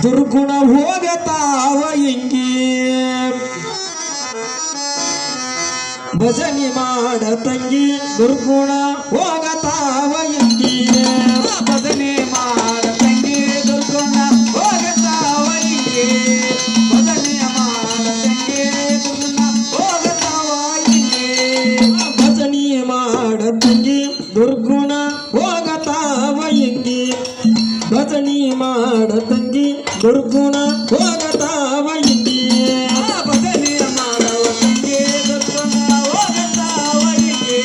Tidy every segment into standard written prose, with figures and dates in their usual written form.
ದುರ್ಗುಣ ಹೋಗತಾವ ಹಿಂಗಿ ಭಜನೆ ಮಾಡ ತಂಗಿ ದುರ್ಗುಣ ಹೋಗತಾವ ಹಿಂಗಿ ಭಜನೆ ಮಾಡ ತಂಗಿ ದುರ್ಗುಣ ಹೋಗತಾವ ಹಿಂಗಿ ಭಜನೆ ಮಾಡ ತಂಗಿ ದುರ್ಗುಣ ಹೋಗತಾವ ಹಿಂಗಿ ಭಜನೆ ಮಾಡ ತಂಗಿ ದುರ್ಗುಣ ಹೋಗತಾವ ಹಿಂಗಿ ಭಜನೆ ಮಾಡ ತಂಗಿ ದುರ್ಗುಣ ಹೋಗತಾವ ಹಿಂಗಿ ಭಜನೆ ಮಾಡುವ ತಂಗಿ ದುರ್ಗುಣ ಹೋಗತಾವ ಹಿಂಗಿ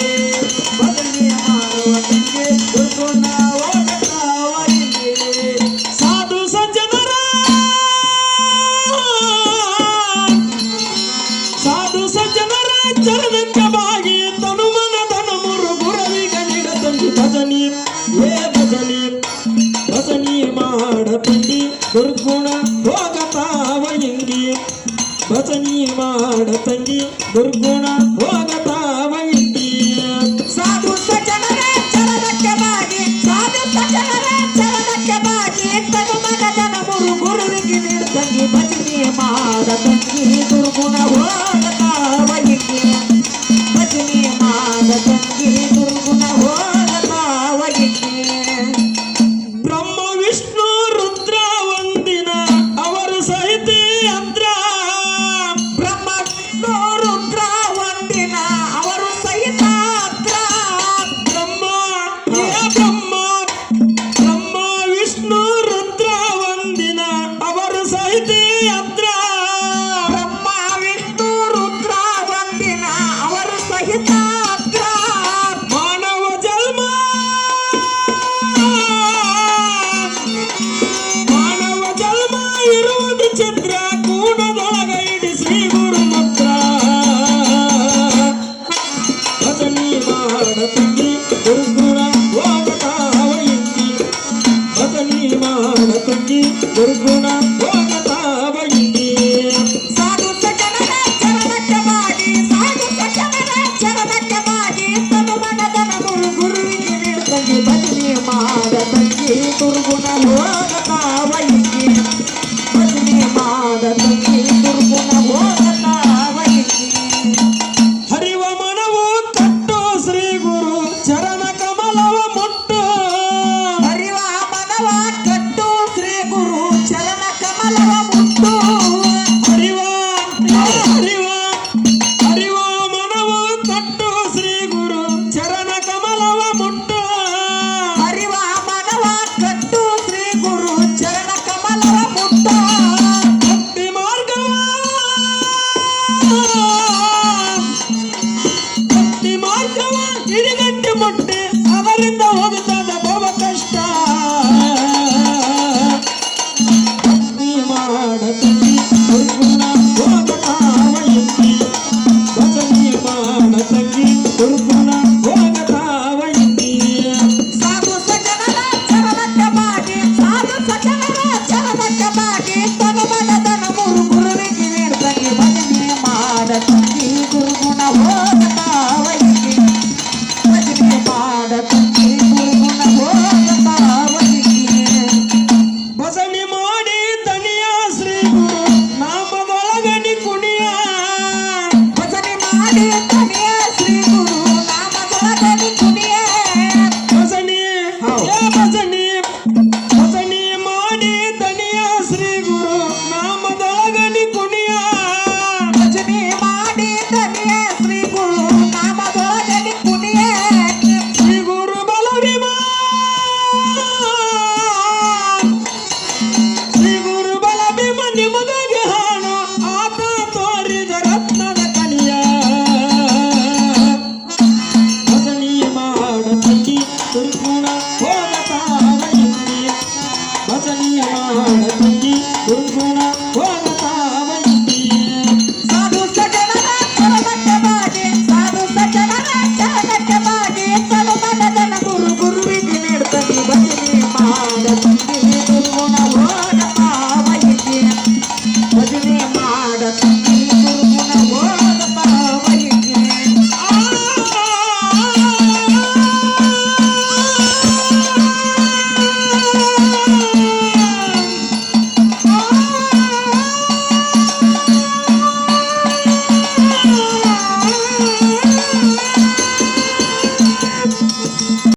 ಭಜನೆ ಮಾಡುವ ತಂಗಿ ದುರ್ಗುಣ ಹೋಗತಾವ ಹಿಂಗಿ ಸಾಧು ಸಜ್ಜನರ ಚರಣಕ್ಕೆ ಬಾಗಿ ತನು ಮನ ತನ ಮುರು ಗುರವಿಗ ನೀಡ ತಂಗಿ ಭಜನಿ ಭಜನಿ ಭಜನಿ ಮಾಡ ತಂಗಿ ದುರ್ಗುಣ ಹೋಗತಾವ ಹಿಂಗಿ ಭಜನಿ ಮಾಡ ತಂಗಿ ದುರ್ಗುಣ ಹೋಗತಾವ ಹಿಂಗಿ ಸಾಧು ಸಜ್ಜನರ ಚರಣಕ್ಕೆ ಬಾಗಿ ಸಾಧು ಸಜ್ಜನರ ಚರಣಕ್ಕೆ ಬಾಗಿ ತನು ಮನ ತನ ಮುರು ಗುರುವಿಗೆ ನೀಡ ತಂಗಿ ಭಜನೆ ಮಾಡ ತಂಗಿ ದುರ್ಗುಣ ಹೋಗತಾವ ಹಿಂಗಿ ಭಜನೆ ಮಾಡ ತಂಗಿ ದುರ್ಗುಣ ಹೋಗತಾವ ಹಿಂಗಿ ಬ್ರಹ್ಮ ವಿಷ್ಣು ರುದ್ರ ವಂದಿನ ಅವರು ಸಹಿತ ಅಂದ್ರ ಬ್ರಹ್ಮ ವಿಷ್ಣು ರುದ್ರ ವಂದಿನ ಅವರು ಸಹಿತ ಬ್ರಹ್ಮ ಬ್ರಹ್ಮ ಬ್ರಹ್ಮ ವಿಷ್ಣು ರುದ್ರ ವಂದಿನ ಅವರು ಸಹಿತ ಅಂದ್ರ ಬ್ರಹ್ಮ ವಿಷ್ಣು ರುದ್ರ ವಂದಿನ ಅವರು ಸಹಿತ ಮಾನವ ಜನ್ಮ ಮಾನವ ಜನ್ಮ ಇರುವುದು ಚಂದ್ರ ಕೂಡದೊಳಗ ಇಡಿ ಶ್ರೀ ಗುರು ಮಂತ್ರ ಭಜನಿ ಮಾಡ ತಂಗಿ ದುರ್ಗುಣ ಹೋಗತಾವ ಹಿಂಗಿ ಭಜನಿ ಮಾಡ ತಂಗಿ ದುರ್ಗುಣ ಹೋಗತಾವ ಹಿಂಗಿ ಸಾಧು ಸಜ್ಜನರ ಚರಣಕ್ಕೆ ಬಾಗಿ ಸಾಧು ಸಜ್ಜನರ ಚರಣಕ್ಕೆ ಬಾಗಿ ತನು ಮನದನ ಮುರು ಗುರುವಿಗೆ ನೀಡ ತಂಗಿ ಭಜನೆ ಮಾಡ ತಂಗಿ ದುರ್ಗುಣ ಹೋಗತಾವ ಹಿಂಗಿ